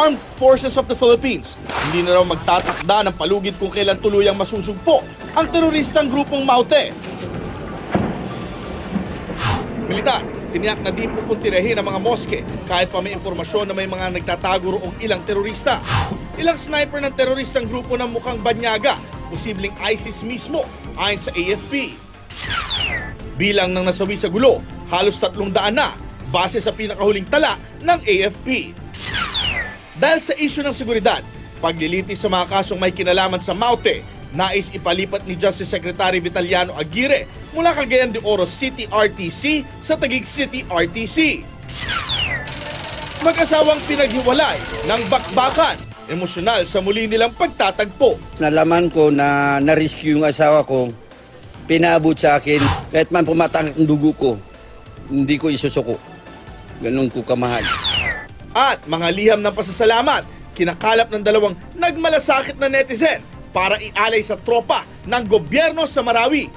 Armed Forces of the Philippines hindi na raw magtatakda ng palugid kung kailan tuluyang masusugpo ang teroristang grupong Maute. Militar, tiniyak na di pupuntirahin ang mga moske kahit pa may impormasyon na may mga nagtatago roong ilang terorista. Ilang sniper ng teroristang grupo ng mukhang banyaga, posibleng ISIS mismo ayon sa AFP. Bilang ng nasawi sa gulo, halos 300 na base sa pinakahuling tala ng AFP. Dahil sa isyu ng seguridad, paglilitis sa mga kasong may kinalaman sa Maute, nais ipalipat ni Justice Secretary Vitaliano Aguirre mula Cagayan de Oro City RTC sa Taguig City RTC. Mag-asawang pinaghiwalay ng bakbakan, emosyonal sa muli nilang pagtatagpo. Nalaman ko na na-rescue yung asawa ko, pinaabot sa akin, kahit man pumatang ang dugo ko, hindi ko isusuko. Ganun ko kamahal. At mga liham ng pasasalamat, kinakalap ng dalawang nagmalasakit na netizen para ialay sa tropa ng gobyerno sa Marawi